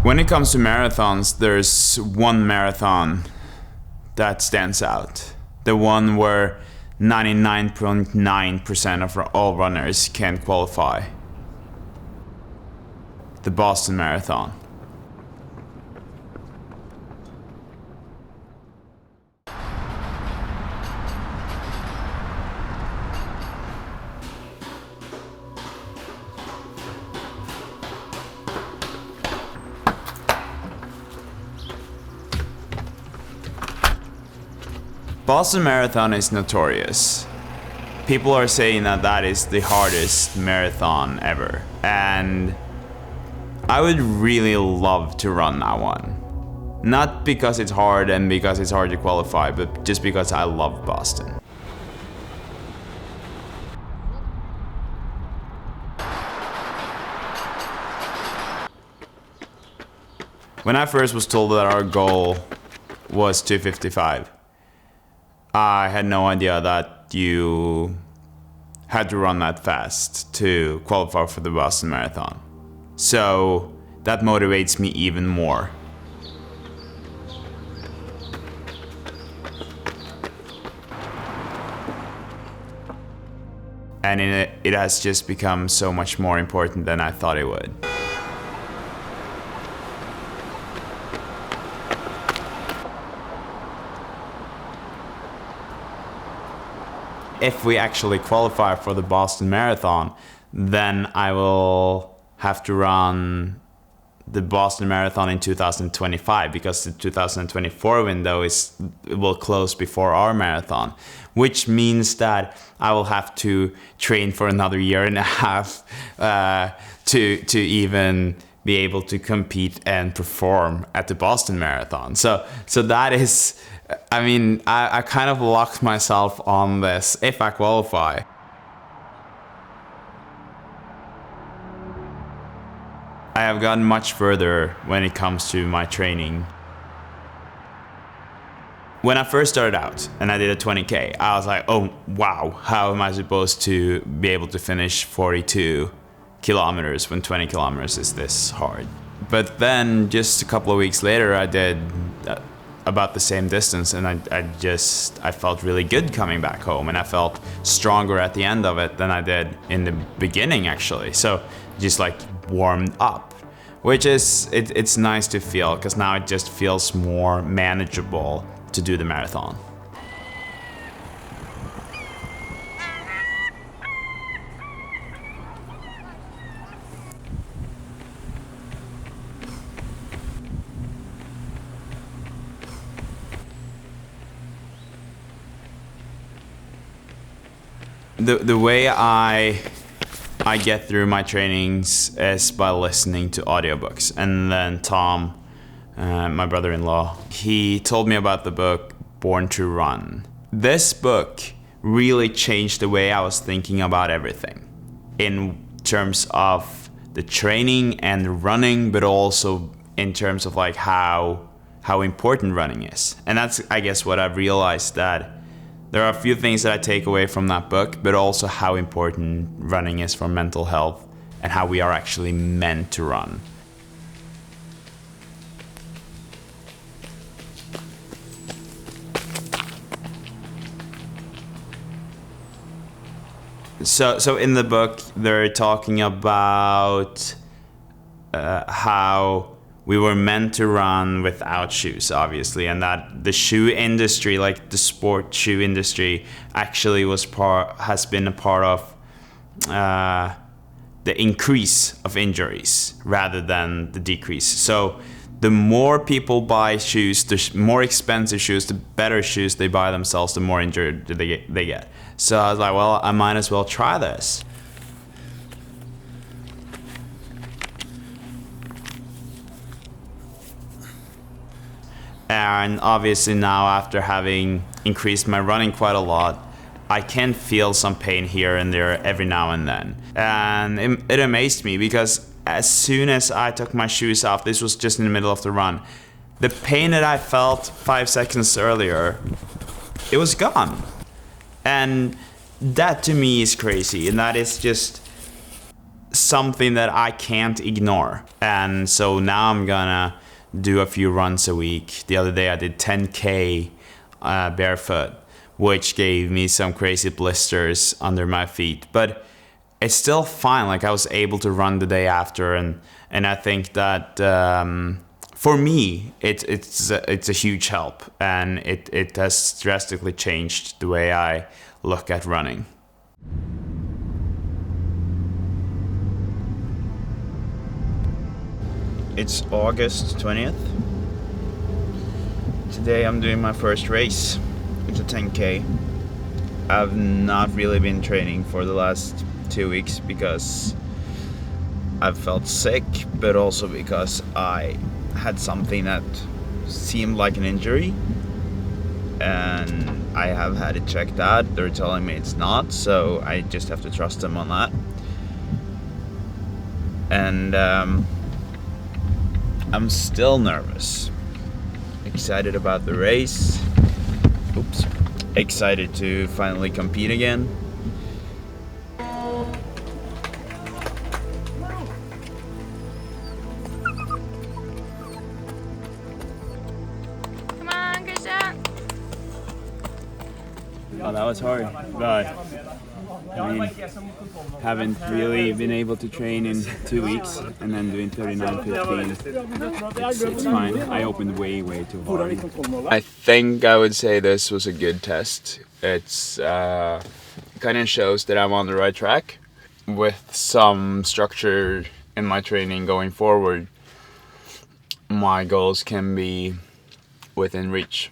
When it comes to marathons, there's one marathon that stands out. The one where 99.9% of all runners can qualify. The Boston Marathon. Boston Marathon is notorious. People are saying that that is the hardest marathon ever. And I would really love to run that one. Not because it's hard and because it's hard to qualify, but just because I love Boston. When I first was told that our goal was 2:55, I had no idea that you had to run that fast to qualify for the Boston Marathon. So that motivates me even more. And it has just become so much more important than I thought it would. If we actually qualify for the Boston Marathon, then I will have to run the Boston Marathon in 2025 because the 2024 window will close before our marathon, which means that I will have to train for another year and a half to even be able to compete and perform at the Boston Marathon. So that is, I mean, I kind of locked myself on this if I qualify. I have gotten much further when it comes to my training. When I first started out and I did a 20K, I was like, oh wow, how am I supposed to be able to finish 42 kilometers when 20 kilometers is this hard? But then just a couple of weeks later, I did about the same distance, and I felt really good coming back home, and I felt stronger at the end of it than I did in the beginning actually. So just like warmed up, which is it's nice to feel, because now it just feels more manageable to do the marathon. The way I get through my trainings is by listening to audiobooks. And then Tom, my brother-in-law, he told me about the book Born to Run. This book really changed the way I was thinking about everything in terms of the training and running, but also in terms of like how important running is. And that's, I guess, what I've realized, that there are a few things that I take away from that book, but also how important running is for mental health and how we are actually meant to run. So in the book, they're talking about how we were meant to run without shoes, obviously, and that the shoe industry, like the sport shoe industry, actually has been a part of the increase of injuries rather than the decrease. So the more people buy shoes, the more expensive shoes, the better shoes they buy themselves, the more injured they get. So I was like, well, I might as well try this. And obviously now, after having increased my running quite a lot, I can feel some pain here and there every now and then. And it amazed me, because as soon as I took my shoes off, this was just in the middle of the run, the pain that I felt 5 seconds earlier, it was gone. And that to me is crazy, and that is just something that I can't ignore. And so now I'm gonna do a few runs a week. The other day I did 10K barefoot, which gave me some crazy blisters under my feet. But it's still fine. Like, I was able to run the day after, and I think that for me it's a huge help, and it has drastically changed the way I look at running. It's August 20th. Today I'm doing my first race. It's a 10K. I've not really been training for the last 2 weeks because I've felt sick, but also because I had something that seemed like an injury, and I have had it checked out. They're telling me it's not, so I just have to trust them on that. And I'm still nervous. Excited about the race. Oops. Excited to finally compete again. Come on, Christian. Oh, that was hard, but I mean, haven't really been able to train in 2 weeks, and then doing 39:15. It's fine. I opened way too hard. I think I would say this was a good test. It's kind of shows that I'm on the right track with some structure in my training going forward. My goals can be within reach.